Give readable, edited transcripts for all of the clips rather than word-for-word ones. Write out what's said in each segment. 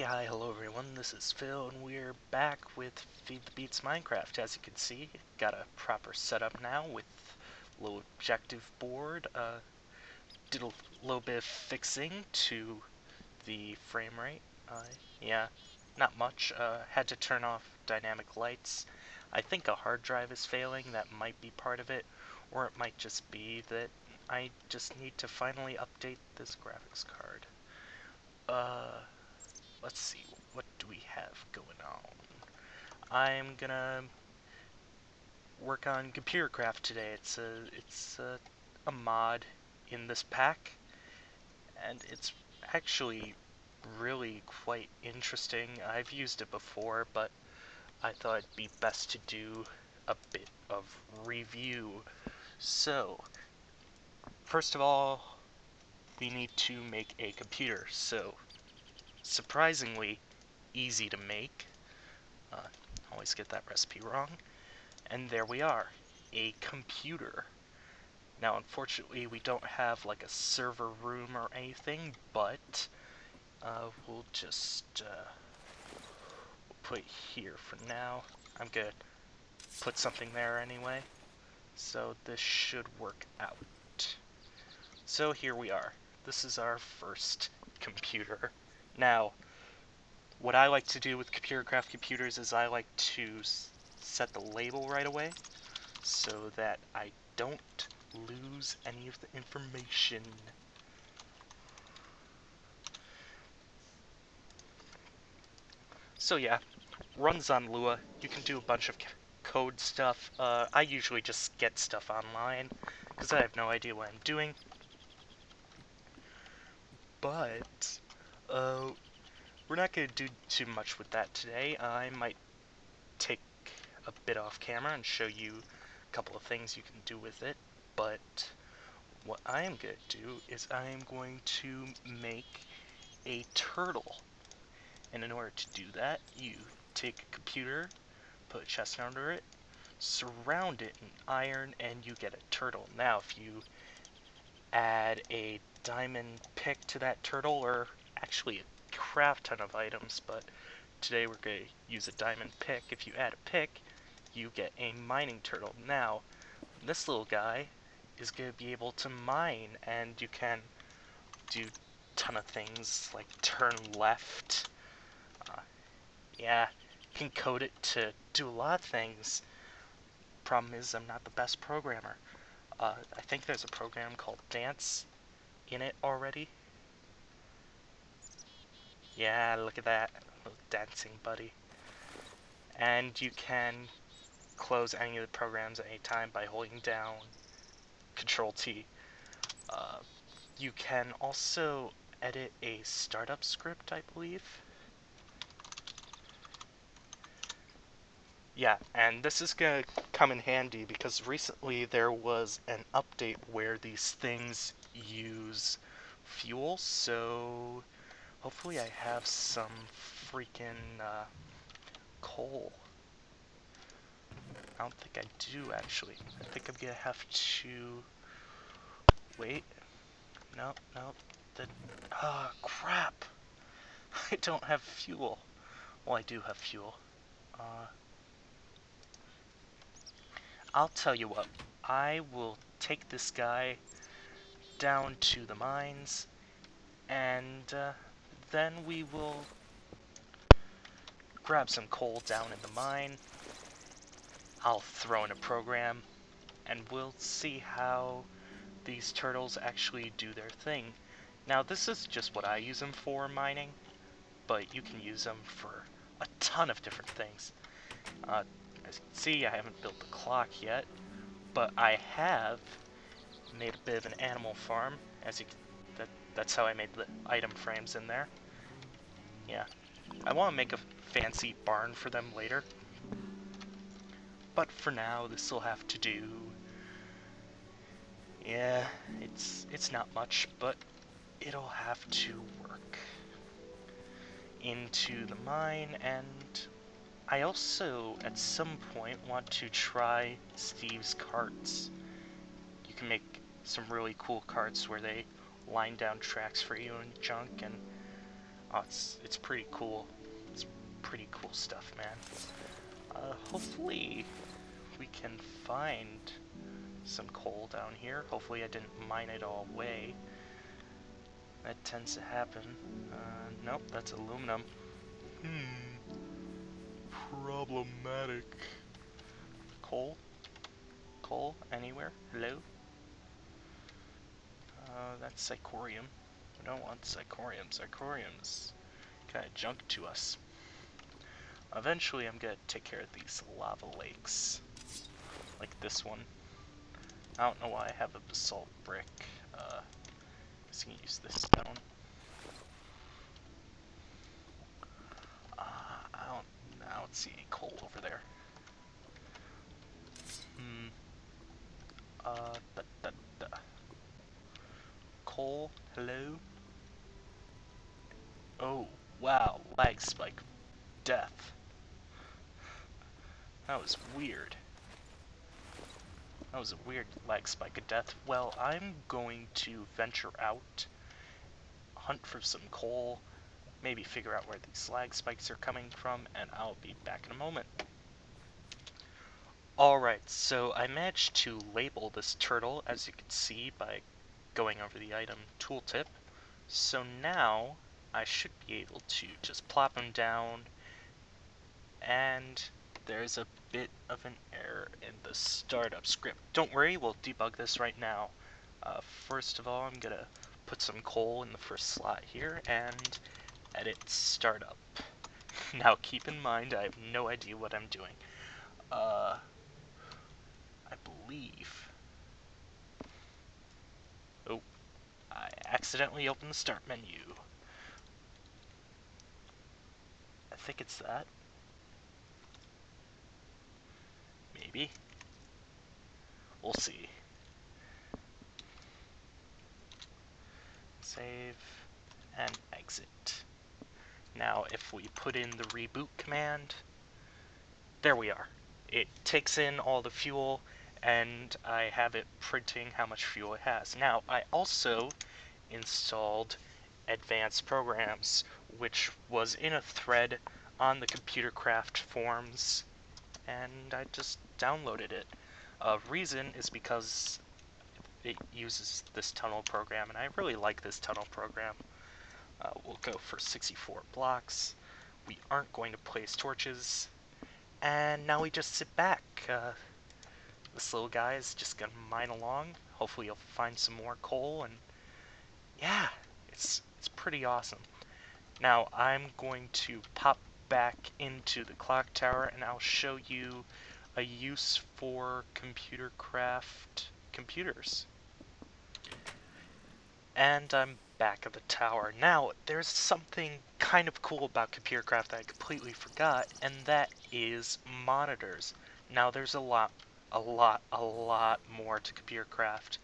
Hi, hello everyone, this is Phil, and we're back with Feed the Beats Minecraft. As you can see, got a proper setup now with a little objective board. Did a little bit of fixing to the frame rate. Yeah, not much. Had to turn off dynamic lights. I think a hard drive is failing, that might be part of it, or it might just be that I just need to finally update this graphics card. Let's see, what do we have going on? I'm gonna work on computer craft today. It's a mod in this pack, and it's actually really quite interesting. I've used it before, but I thought it'd be best to do a bit of review. So, first of all, we need to make a computer. So, surprisingly easy to make. Always get that recipe wrong. And there we are, a computer. Now, unfortunately, we don't have like a server room or anything, but we'll just put it here for now. I'm gonna put something there anyway, so this should work out. So here we are. This is our first computer. Now, what I like to do with computer craft computers is I like to set the label right away so that I don't lose any of the information. So yeah, runs on Lua. You can do a bunch of code stuff. I usually just get stuff online because I have no idea what I'm doing. But we're not going to do too much with that today. I might take a bit off camera and show you a couple of things you can do with it. But what I am going to do is I am going to make a turtle. And in order to do that, you take a computer, put a chest under it, surround it in iron, and you get a turtle. Now, if you add a diamond pick to that turtle, or actually a crap ton of items, but today we're going to use a diamond pick. If you add a pick, you get a mining turtle. Now, this little guy is going to be able to mine, and you can do a ton of things like turn left. Yeah, you can code it to do a lot of things. Problem is, I'm not the best programmer. I think there's a program called Dance in it already. Yeah, look at that, little dancing buddy. And you can close any of the programs at any time by holding down Control-T. You can also edit a startup script, I believe. Yeah, and this is going to come in handy because recently there was an update where these things use fuel, so hopefully I have some freaking coal. I don't think I do, actually. I think I'm going to have to... Wait. No. Ah, crap! I don't have fuel. Well, I do have fuel. I'll tell you what. I will take this guy down to the mines, and then we will grab some coal down in the mine. I'll throw in a program, and we'll see how these turtles actually do their thing. Now, this is just what I use them for, mining, but you can use them for a ton of different things. As you can see, I haven't built the clock yet, but I have made a bit of an animal farm. As you can, that's how I made the item frames in there. Yeah, I want to make a fancy barn for them later, but for now, this will have to do. Yeah, it's not much, but it'll have to work. Into the mine, and I also, at some point, want to try Steve's carts. You can make some really cool carts where they line down tracks for you and junk, and Oh, it's pretty cool. It's pretty cool stuff, man. Hopefully we can find some coal down here. Hopefully I didn't mine it all away. That tends to happen. Nope, that's aluminum. Problematic. Coal? Coal? Anywhere? Hello? That's Psychorium. We don't want Psychorium. Psychorium's kinda junk to us. Eventually I'm gonna take care of these lava lakes. Like this one. I don't know why I have a basalt brick. Just gonna use this stone. I don't see any coal over there. Da. Coal, hello? Oh, wow, lag spike. Death. That was weird. That was a weird lag spike of death. Well, I'm going to venture out, hunt for some coal, maybe figure out where these lag spikes are coming from, and I'll be back in a moment. Alright, so I managed to label this turtle, as you can see, by going over the item tooltip. So now, I should be able to just plop him down, and there's a bit of an error in the startup script. Don't worry, we'll debug this right now. First of all, I'm gonna put some coal in the first slot here, and edit startup. Now keep in mind, I have no idea what I'm doing. I believe... Oh, I accidentally opened the start menu. I think it's that. Maybe. We'll see. Save and exit. Now, if we put in the reboot command, there we are. It takes in all the fuel, and I have it printing how much fuel it has. Now, I also installed advanced programs, which was in a thread on the Computer Craft forums, and I just downloaded it. Reason is because it uses this tunnel program, and I really like this tunnel program. We'll go for 64 blocks. We aren't going to place torches, and now we just sit back. This little guy is just gonna mine along. Hopefully he'll find some more coal, and yeah, it's pretty awesome. Now I'm going to pop back into the clock tower, and I'll show you a use for computer craft computers. And I'm back at the tower. Now, there's something kind of cool about ComputerCraft that I completely forgot, and that is monitors. Now, there's a lot more to ComputerCraft.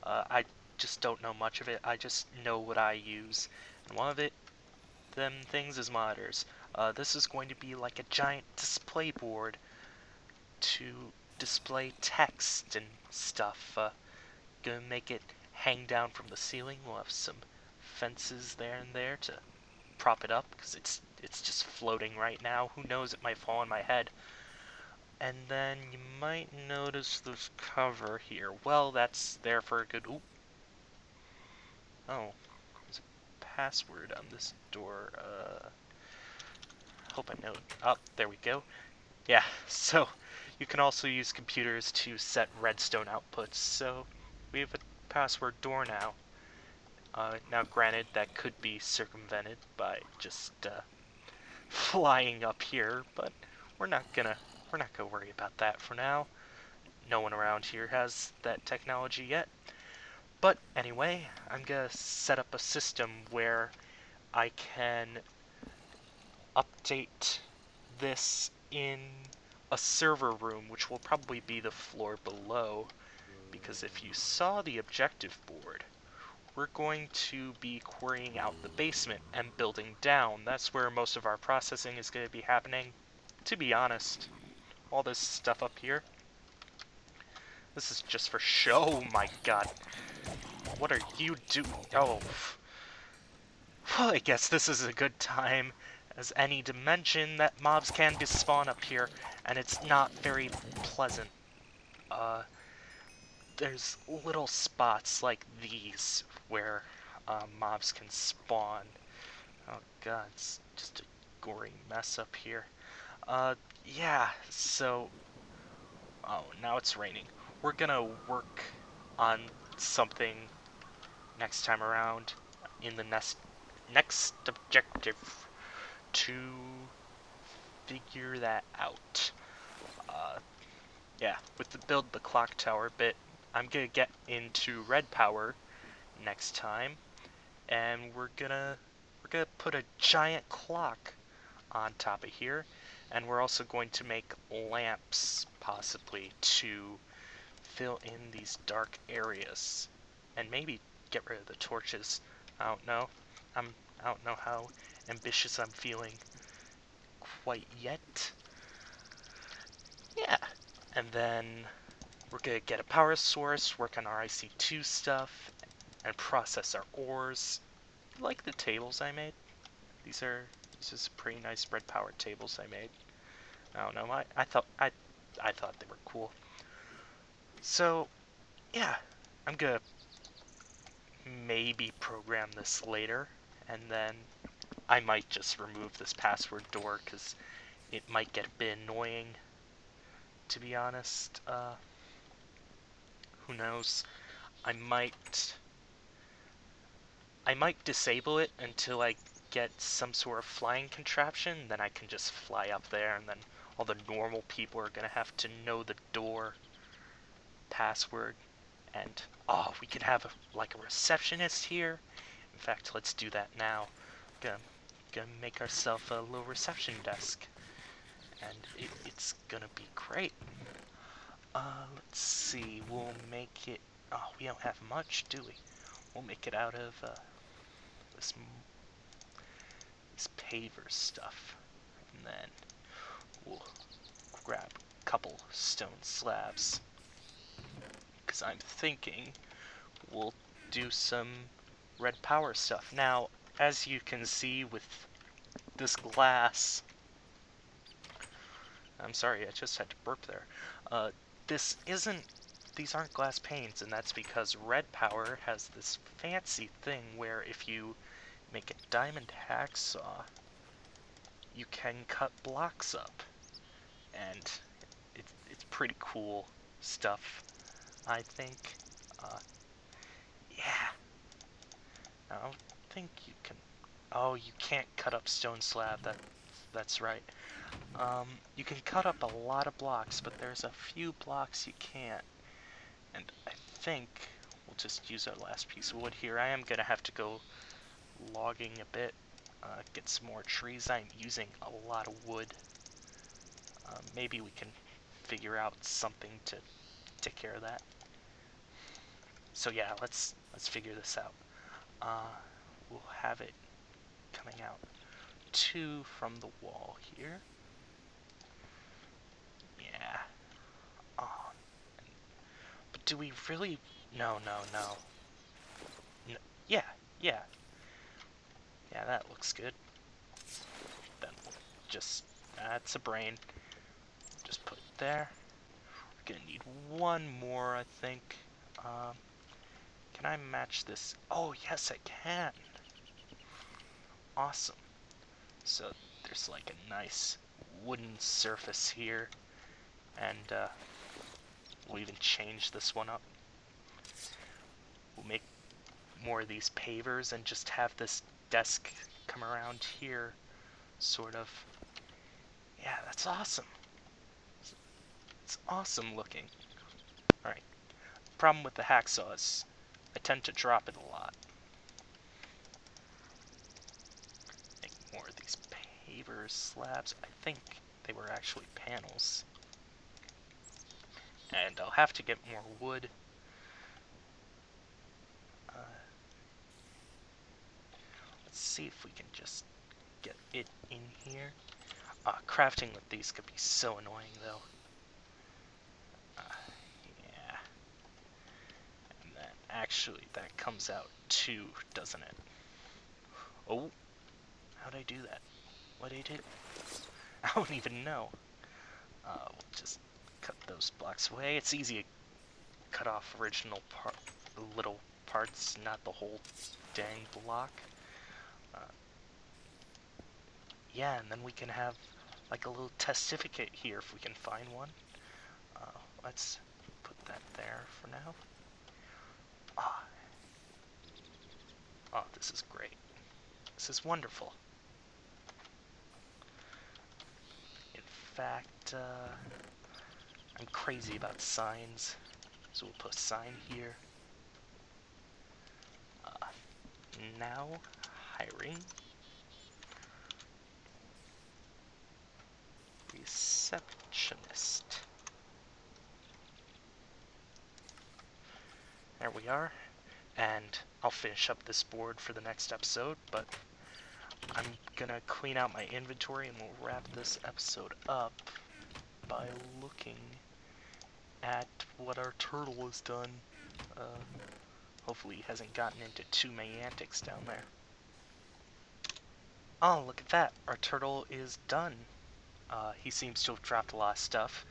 I just don't know much of it. I just know what I use. And one of them things is monitors. This is going to be like a giant display board to display text and stuff. Gonna make it hang down from the ceiling. We'll have some fences there and there to prop it up, because it's just floating right now. Who knows, it might fall on my head. And then you might notice this cover here. Well, that's there for a good... Ooh. Oh, there's a password on this door. Hope I know... Oh, there we go. Yeah, so you can also use computers to set redstone outputs, so we have a password door now. Now granted, that could be circumvented by just flying up here, but we're not gonna worry about that for now. No one around here has that technology yet. But anyway, I'm gonna set up a system where I can update this in a server room, which will probably be the floor below, because if you saw the objective board, we're going to be querying out the basement and building down. That's where most of our processing is going to be happening. To be honest, all this stuff up here, this is just for show. Oh my god. What are you doing? Oh. Well, I guess this is a good time as any to mention that mobs can spawn up here, and it's not very pleasant. Uh, there's little spots like these where mobs can spawn. Oh god, it's just a gory mess up here. Yeah, so... Oh, now it's raining. We're gonna work on something next time around in the next objective to figure that out. Uh, yeah, with the build the clock tower bit, I'm gonna get into red power next time, and we're gonna put a giant clock on top of here, and we're also going to make lamps possibly to fill in these dark areas, and maybe get rid of the torches. I don't know. I don't know how ambitious I'm feeling quite yet. Yeah, and then we're gonna get a power source, work on our IC2 stuff, and process our ores. You like the tables I made? These are some pretty nice red power tables I made. I don't know. I thought they were cool. So yeah, I'm gonna maybe program this later, and then I might just remove this password door because it might get a bit annoying. To be honest, who knows? I might I might disable it until I get some sort of flying contraption, then I can just fly up there, and then all the normal people are gonna have to know the door password. And oh, we could have like a receptionist here. In fact, let's do that now. Gonna make ourselves a little reception desk, and it's gonna be great. Let's see. We'll make it. Oh, we don't have much, do we? We'll make it out of this this paver stuff, and then we'll grab a couple stone slabs, because I'm thinking we'll do some red power stuff. Now, as you can see with this glass, I'm sorry, I just had to burp there. This isn't, these aren't glass panes, and that's because red power has this fancy thing where if you make a diamond hacksaw, you can cut blocks up, and it's pretty cool stuff, I think. Uh, yeah, I don't think you can. Oh, you can't cut up stone slab. That's right. You can cut up a lot of blocks, but there's a few blocks you can't. And I think we'll just use our last piece of wood here. I am gonna have to go logging a bit, get some more trees. I'm using a lot of wood. Maybe we can figure out something to take care of that. So yeah, let's figure this out. We'll have it coming out 2 from the wall here. Yeah. Oh, but do we really? No, no, no. No. Yeah, yeah, yeah. That looks good. Then we'll just that's a brain. Just put it there. We're gonna need one more, I think. Can I match this? Oh, yes, I can. Awesome. So there's like a nice wooden surface here, and we'll even change this one up. We'll make more of these pavers and just have this desk come around here, sort of. Yeah, that's awesome. It's awesome looking. Alright, problem with the hacksaw is I tend to drop it a lot. Make more of these paver slabs. I think they were actually panels. And I'll have to get more wood. Let's see if we can just get it in here. Crafting with these could be so annoying, though. Yeah. And then, actually, that comes out 2, doesn't it? Oh, how'd I do that? What did I do? I don't even know. We'll just cut those blocks away. It's easy to cut off little parts, not the whole dang block. Uh, yeah, and then we can have like a little testificate here if we can find one. Let's put that there for now. Ah, oh, this is great. This is wonderful. In fact, I'm crazy about signs, so we'll put a sign here. Uh, Now, hiring receptionist. There we are. And I'll finish up this board for the next episode, but I'm gonna clean out my inventory and we'll wrap this episode up by looking at what our turtle has done. Uh, Hopefully he hasn't gotten into too many antics down there. Oh, look at that. Our turtle is done. He seems to have dropped a lot of stuff.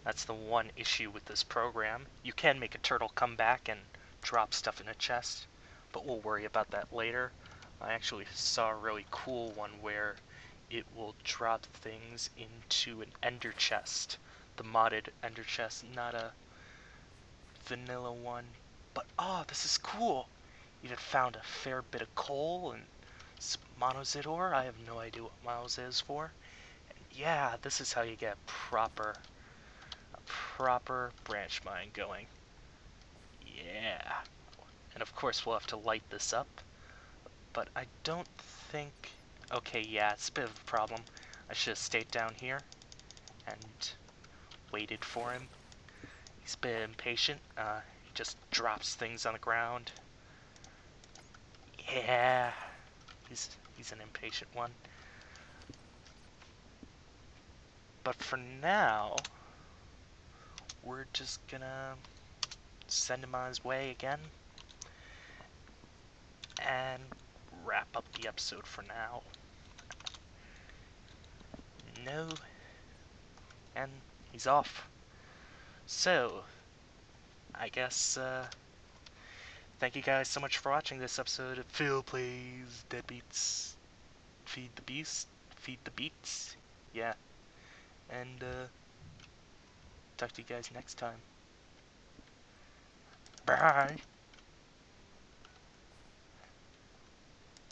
That's the one issue with this program. You can make a turtle come back and drop stuff in a chest, but we'll worry about that later. I actually saw a really cool one where it will drop things into an ender chest. The modded ender chest, not a vanilla one. But oh, this is cool. Even found a fair bit of coal and some monazite ore. I have no idea what monazite is for. And yeah, this is how you get a proper branch mine going. Yeah. And of course we'll have to light this up. But I don't think... Okay, yeah, it's a bit of a problem. I should have stayed down here and waited for him. He's a bit impatient. He just drops things on the ground. Yeah. He's an impatient one. But for now, we're just gonna send him on his way again and wrap up the episode for now. No, and he's off. So, I guess, thank you guys so much for watching this episode of Phil Plays Deadbeats. Feed the Beast, Feed the Beats. Yeah, and, talk to you guys next time. Bye.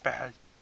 Bye.